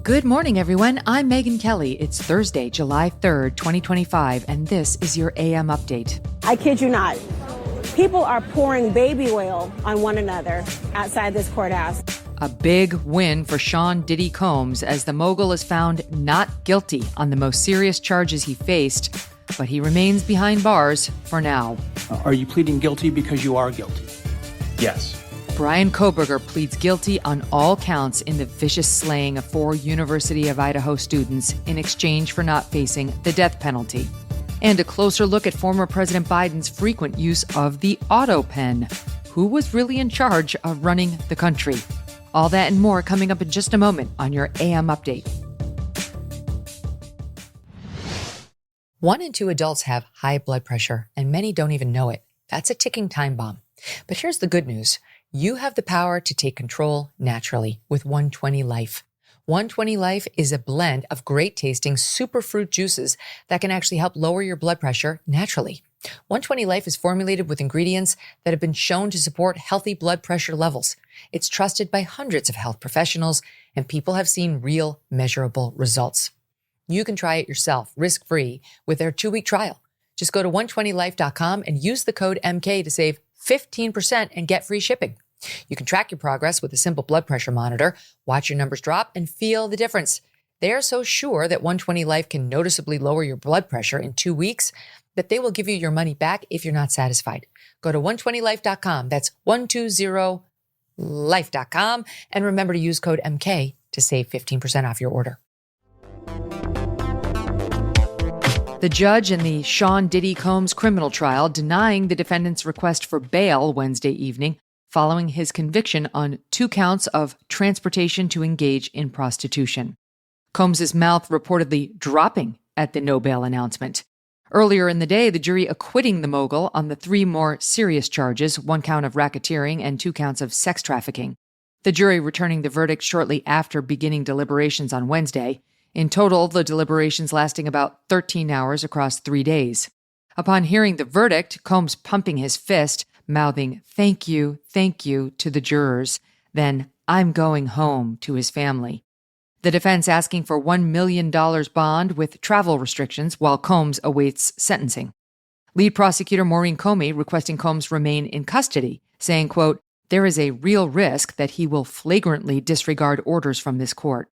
Good morning, everyone. I'm Megyn Kelly. It's Thursday, July 3rd, 2025, and this is your AM update. I kid you not. People are pouring baby oil on one another outside this courthouse. A big win for Sean Diddy Combs as the mogul is found not guilty on the most serious charges he faced, but he remains behind bars for now. Are you pleading guilty because you are guilty? Yes. Bryan Kohberger pleads guilty on all counts in the vicious slaying of 4 University of Idaho students in exchange for not facing the death penalty. And a closer look at former President Biden's frequent use of the Autopen. Who was really in charge of running the country? All that and more coming up in just a moment on your AM update. 1 in 2 adults have high blood pressure, and many don't even know it. That's a ticking time bomb. But here's the good news. You have the power to take control naturally with 120 Life. 120 Life is a blend of great tasting superfruit juices that can actually help lower your blood pressure naturally. 120 Life is formulated with ingredients that have been shown to support healthy blood pressure levels. It's trusted by hundreds of health professionals, and people have seen real, measurable results. You can try it yourself, risk-free, with their 2-week trial. Just go to 120life.com and use the code MK to save 15% and get free shipping. You can track your progress with a simple blood pressure monitor, watch your numbers drop, and feel the difference. They are so sure that 120 Life can noticeably lower your blood pressure in 2 weeks that they will give you your money back if you're not satisfied. Go to 120life.com. That's 120life.com. And remember to use code MK to save 15% off your order. The judge in the Sean Diddy Combs criminal trial denying the defendant's request for bail Wednesday evening following his conviction on 2 counts of transportation to engage in prostitution. Combs' mouth reportedly dropping at the no bail announcement. Earlier in the day, the jury acquitting the mogul on the 3 more serious charges, 1 count of racketeering and 2 counts of sex trafficking. The jury returning the verdict shortly after beginning deliberations on Wednesday. In total, the deliberations lasting about 13 hours across 3 days. Upon hearing the verdict, Combs pumping his fist, mouthing thank you," to the jurors, then "I'm going home" to his family. The defense asking for $1 million bond with travel restrictions while Combs awaits sentencing. Lead prosecutor Maureen Comey requesting Combs remain in custody, saying, quote, "There is a real risk that he will flagrantly disregard orders from this court."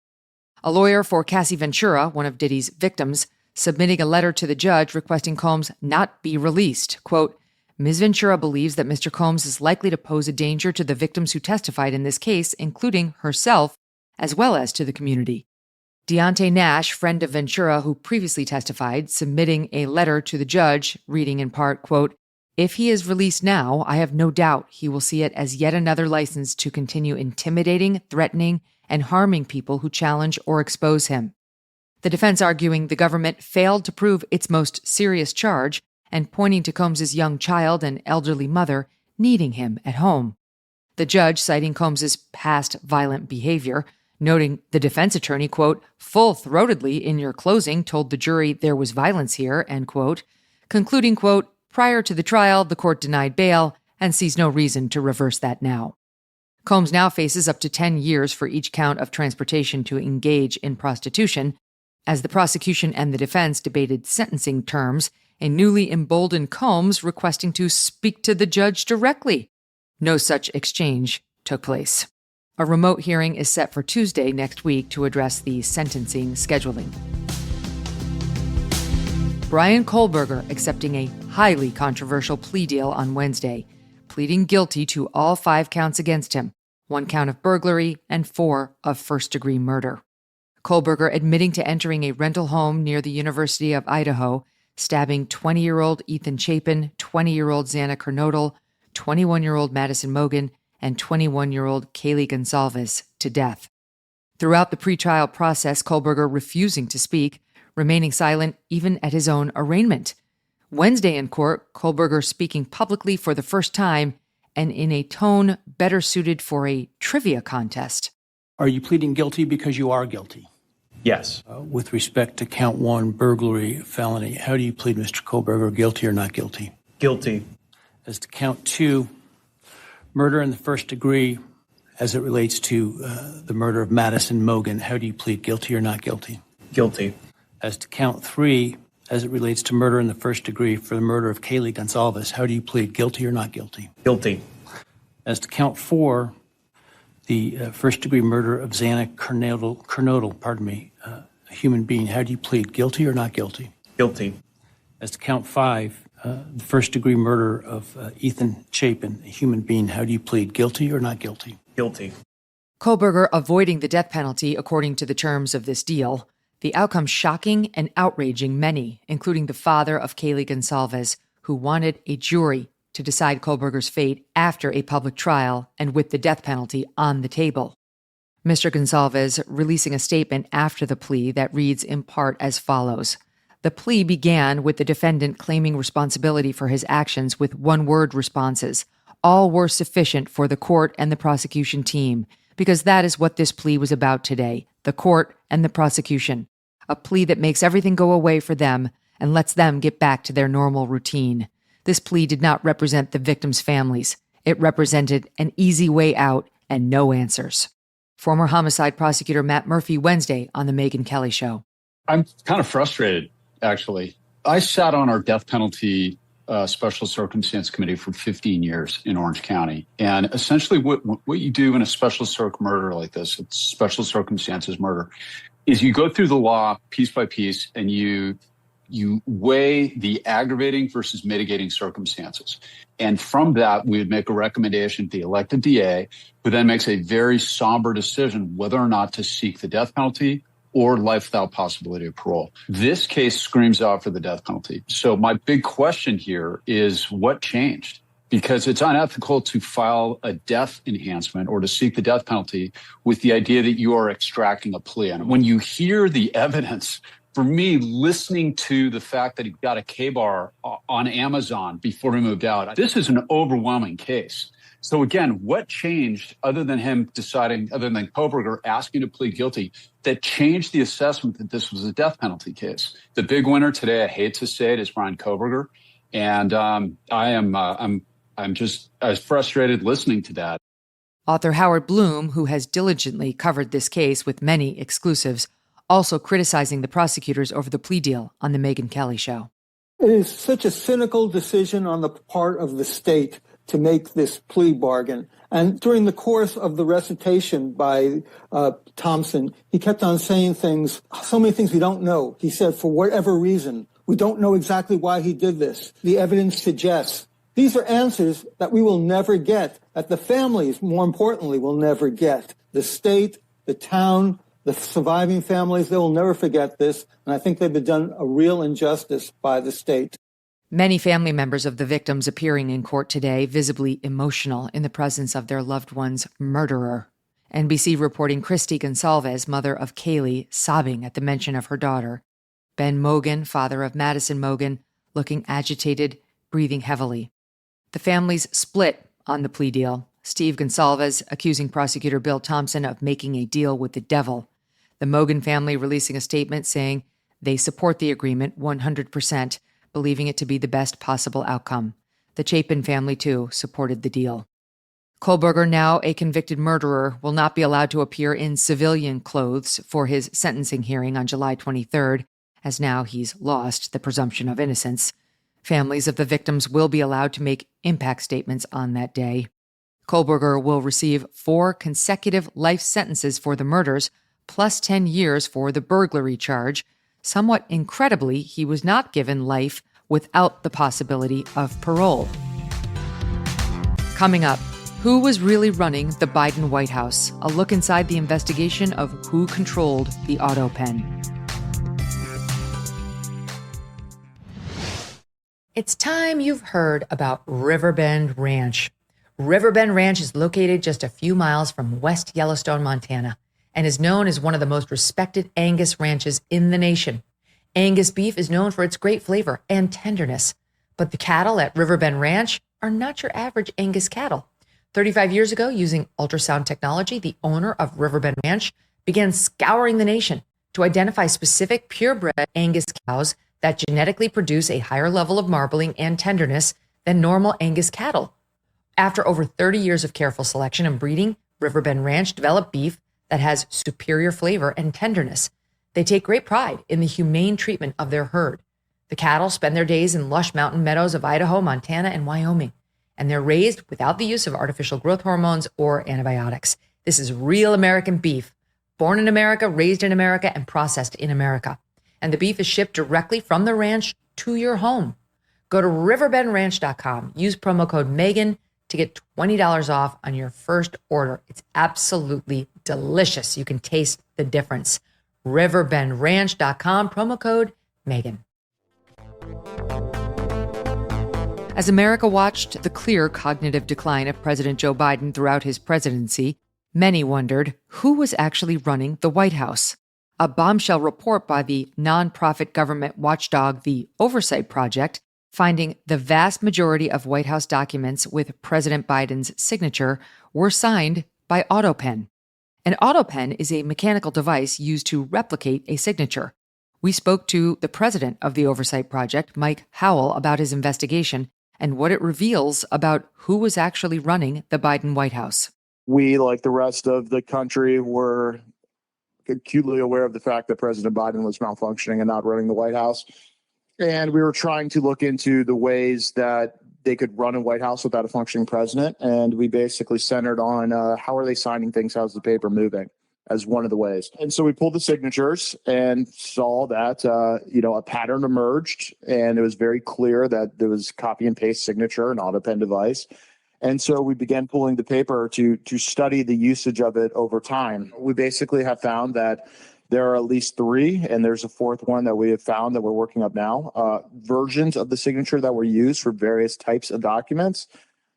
A lawyer for Cassie Ventura, one of Diddy's victims, submitting a letter to the judge requesting Combs not be released. Quote, "Ms. Ventura believes that Mr. Combs is likely to pose a danger to the victims who testified in this case, including herself, as well as to the community." Deontay Nash, friend of Ventura who previously testified, submitting a letter to the judge, reading in part, quote, "If he is released now, I have no doubt he will see it as yet another license to continue intimidating, threatening, and harming people who challenge or expose him." The defense arguing the government failed to prove its most serious charge and pointing to Combs' young child and elderly mother needing him at home. The judge citing Combs' past violent behavior, noting the defense attorney, quote, "full-throatedly in your closing told the jury there was violence here," end quote, concluding, quote, "Prior to the trial, the court denied bail and sees no reason to reverse that now." Combs now faces up to 10 years for each count of transportation to engage in prostitution. As the prosecution and the defense debated sentencing terms, a newly emboldened Combs requesting to speak to the judge directly. No such exchange took place. A remote hearing is set for Tuesday next week to address the sentencing scheduling. Bryan Kohberger accepting a highly controversial plea deal on Wednesday, pleading guilty to all 5 counts against him, 1 count of burglary and 4 of first-degree murder. Kohberger admitting to entering a rental home near the University of Idaho, stabbing 20-year-old Ethan Chapin, 20-year-old Xana Kernodle, 21-year-old Madison Mogen, and 21-year-old Kaylee Gonsalves to death. Throughout the pretrial process, Kohberger refusing to speak, remaining silent even at his own arraignment. Wednesday in court, Kohberger speaking publicly for the first time and in a tone better suited for a trivia contest. Are you pleading guilty because you are guilty? Yes. With respect to count 1, burglary, felony, how do you plead, Mr. Kohberger, guilty or not guilty? Guilty. As to count 2, murder in the first degree, As it relates to the murder of Madison Mogen, how do you plead guilty or not guilty? Guilty. As to count 3, as it relates to murder in the first degree for the murder of Kaylee Goncalves, how do you plead guilty or not guilty? Guilty. As to count 4, the first degree murder of Xana Kernodle, a human being, how do you plead guilty or not guilty? Guilty. As to count 5, the first degree murder of Ethan Chapin, a human being, how do you plead guilty or not guilty? Guilty. Kohberger avoiding the death penalty according to the terms of this deal. The outcome shocking and outraging many, including the father of Kaylee Goncalves, who wanted a jury to decide Kohberger's fate after a public trial and with the death penalty on the table. Mr. Goncalves releasing a statement after the plea that reads in part as follows. The plea began with the defendant claiming responsibility for his actions with one-word responses. All were sufficient for the court and the prosecution team, because that is what this plea was about today, the court and the prosecution. A plea that makes everything go away for them and lets them get back to their normal routine. This plea did not represent the victims' families. It represented an easy way out and no answers. Former homicide prosecutor Matt Murphy Wednesday on the Megyn Kelly Show. I'm kind of frustrated, actually. I sat on our death penalty special circumstance committee for 15 years in Orange County. And essentially what you do in a special circ murder like this, it's special circumstances murder, is you go through the law piece by piece and you weigh the aggravating versus mitigating circumstances. And from that, we would make a recommendation to the elected DA, who then makes a very somber decision whether or not to seek the death penalty or life without possibility of parole. This case screams out for the death penalty. So my big question here is what changed? Because it's unethical to file a death enhancement or to seek the death penalty with the idea that you are extracting a plea. And when you hear the evidence, for me, listening to the fact that he got a K-bar on Amazon before he moved out, this is an overwhelming case. So again, what changed other than him deciding, other than Kohberger asking to plead guilty, that changed the assessment that this was a death penalty case? The big winner today, I hate to say it, is Bryan Kohberger. And I'm just as frustrated listening to that. Author Howard Bloom, who has diligently covered this case with many exclusives, also criticizing the prosecutors over the plea deal on the Megyn Kelly Show. It is such a cynical decision on the part of the state to make this plea bargain. And during the course of the recitation by Thompson, he kept on saying things, so many things we don't know. He said, for whatever reason, we don't know exactly why he did this. The evidence suggests. These are answers that we will never get, that the families, more importantly, will never get. The state, the town, the surviving families, they will never forget this. And I think they've been done a real injustice by the state. Many family members of the victims appearing in court today, visibly emotional in the presence of their loved one's murderer. NBC reporting Christy Goncalves, mother of Kaylee, sobbing at the mention of her daughter. Ben Mogen, father of Madison Mogen, looking agitated, breathing heavily. The families split on the plea deal. Steve Goncalves accusing prosecutor Bill Thompson of making a deal with the devil. The Mogen family releasing a statement saying they support the agreement 100%, believing it to be the best possible outcome. The Chapin family, too, supported the deal. Kohberger, now a convicted murderer, will not be allowed to appear in civilian clothes for his sentencing hearing on July 23rd, as now he's lost the presumption of innocence. Families of the victims will be allowed to make impact statements on that day. Kohberger will receive 4 consecutive life sentences for the murders, plus 10 years for the burglary charge. Somewhat incredibly, he was not given life without the possibility of parole. Coming up, who was really running the Biden White House? A look inside the investigation of who controlled the Autopen. It's time you've heard about Riverbend Ranch. Riverbend Ranch is located just a few miles from West Yellowstone, Montana, and is known as one of the most respected Angus ranches in the nation. Angus beef is known for its great flavor and tenderness, but the cattle at Riverbend Ranch are not your average Angus cattle. 35 years ago, using ultrasound technology, the owner of Riverbend Ranch began scouring the nation to identify specific purebred Angus cows that genetically produce a higher level of marbling and tenderness than normal Angus cattle. After over 30 years of careful selection and breeding, Riverbend Ranch developed beef that has superior flavor and tenderness. They take great pride in the humane treatment of their herd. The cattle spend their days in lush mountain meadows of Idaho, Montana, and Wyoming, and they're raised without the use of artificial growth hormones or antibiotics. This is real American beef, born in America, raised in America, and processed in America. And the beef is shipped directly from the ranch to your home. Go to riverbendranch.com. Use promo code Megyn to get $20 off on your first order. It's absolutely delicious. You can taste the difference. riverbendranch.com, promo code Megyn. As America watched the clear cognitive decline of President Joe Biden throughout his presidency, many wondered who was actually running the White House. A bombshell report by the nonprofit government watchdog, the Oversight Project, finding the vast majority of White House documents with President Biden's signature were signed by Autopen. An Autopen is a mechanical device used to replicate a signature. We spoke to the president of the Oversight Project, Mike Howell, about his investigation and what it reveals about who was actually running the Biden White House. We, like the rest of the country, were acutely aware of the fact that President Biden was malfunctioning and not running the White House. And we were trying to look into the ways that they could run a White House without a functioning president. And we basically centered on how are they signing things? How's the paper moving? As one of the ways. And so we pulled the signatures and saw that, a pattern emerged, and it was very clear that there was copy and paste signature, an Autopen device. And so we began pulling the paper to study the usage of it over time. We basically have found that there are at least 3, and there's a 4th one that we have found that we're working up now, versions of the signature that were used for various types of documents,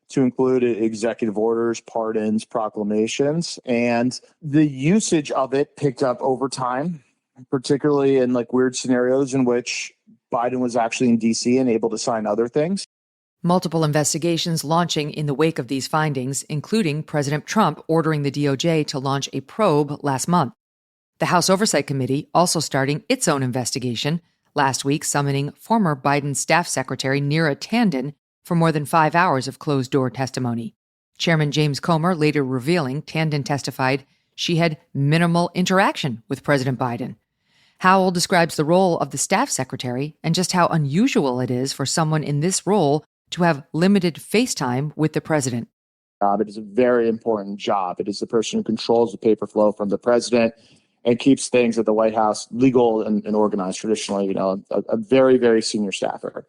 to include executive orders, pardons, proclamations, and the usage of it picked up over time, particularly in like weird scenarios in which Biden was actually in D.C. and able to sign other things. Multiple investigations launching in the wake of these findings, including President Trump ordering the DOJ to launch a probe last month. The House Oversight Committee also starting its own investigation, last week summoning former Biden staff secretary Neera Tanden for more than 5 hours of closed-door testimony. Chairman James Comer later revealing Tanden testified she had minimal interaction with President Biden. Howell describes the role of the staff secretary and just how unusual it is for someone in this role to have limited face time with the president. It is a very important job. It is the person who controls the paper flow from the president and keeps things at the White House legal and organized traditionally, a very, very senior staffer.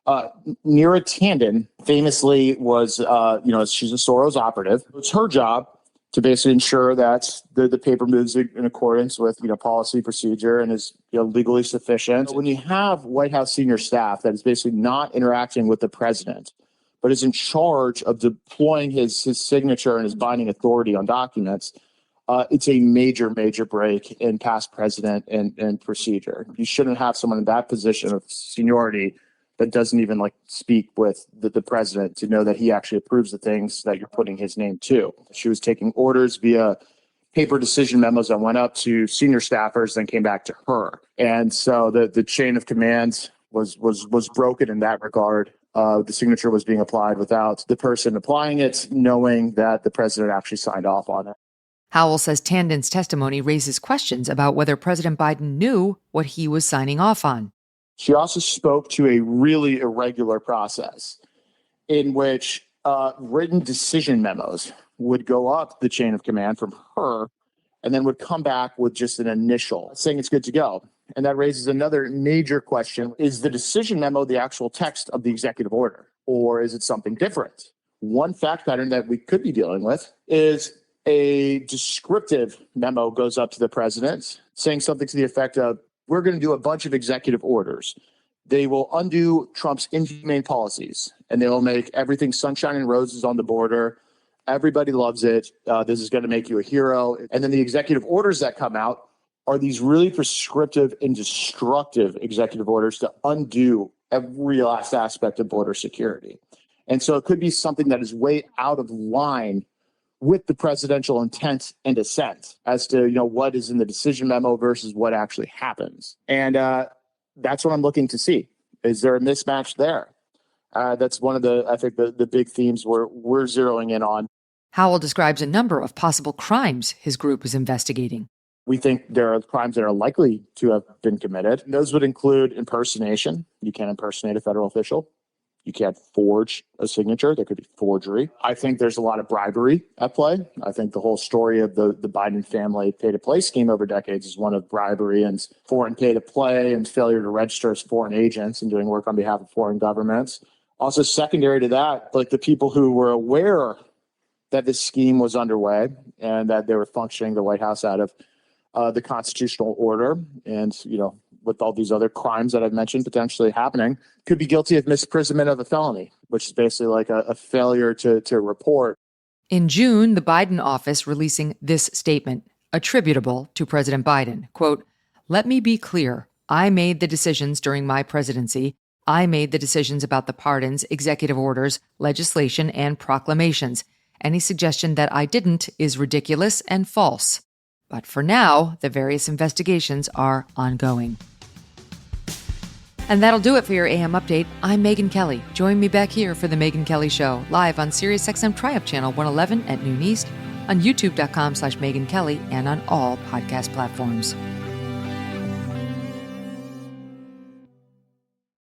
Neera Tanden famously was, she's a Soros operative. It's her job to basically ensure that the paper moves in accordance with, policy procedure and is, legally sufficient. When you have White House senior staff that is basically not interacting with the president, but is in charge of deploying his signature and his binding authority on documents, it's a major, major break in past precedent and procedure. You shouldn't have someone in that position of seniority that doesn't even speak with the president to know that he actually approves the things that you're putting his name to. She was taking orders via paper decision memos that went up to senior staffers, then came back to her. And so the chain of command was broken in that regard. The signature was being applied without the person applying it knowing that the president actually signed off on it. Howell says Tanden's testimony raises questions about whether President Biden knew what he was signing off on. She also spoke to a really irregular process in which written decision memos would go up the chain of command from her and then would come back with just an initial saying it's good to go. And that raises another major question. Is the decision memo the actual text of the executive order, or is it something different? One fact pattern that we could be dealing with is a descriptive memo goes up to the president saying something to the effect of, we're going to do a bunch of executive orders. They will undo Trump's inhumane policies, and they will make everything sunshine and roses on the border. Everybody loves it. This is going to make you a hero. And then the executive orders that come out are these really prescriptive and destructive executive orders to undo every last aspect of border security. And so it could be something that is way out of line with the presidential intent and assent as to, what is in the decision memo versus what actually happens. And that's what I'm looking to see. Is there a mismatch there? That's one of the big themes we're zeroing in on. Howell describes a number of possible crimes his group is investigating. We think there are crimes that are likely to have been committed. Those would include impersonation. You can't impersonate a federal official. You can't forge a signature. There could be forgery. I think there's a lot of bribery at play. I think the whole story of the Biden family pay-to-play scheme over decades is one of bribery and foreign pay-to-play and failure to register as foreign agents and doing work on behalf of foreign governments. Also secondary to that, like the people who were aware that this scheme was underway and that they were functioning the White House out of the constitutional order, and, with all these other crimes that I've mentioned potentially happening, could be guilty of misprision of a felony, which is basically like a failure to report. In June, the Biden office releasing this statement, attributable to President Biden, quote, "Let me be clear. I made the decisions during my presidency. I made the decisions about the pardons, executive orders, legislation, and proclamations. Any suggestion that I didn't is ridiculous and false. But for now, the various investigations are ongoing." And that'll do it for your AM update. I'm Megyn Kelly. Join me back here for the Megyn Kelly Show, live on SiriusXM Triumph Channel 111 at noon East, on youtube.com/Megyn Kelly, and on all podcast platforms.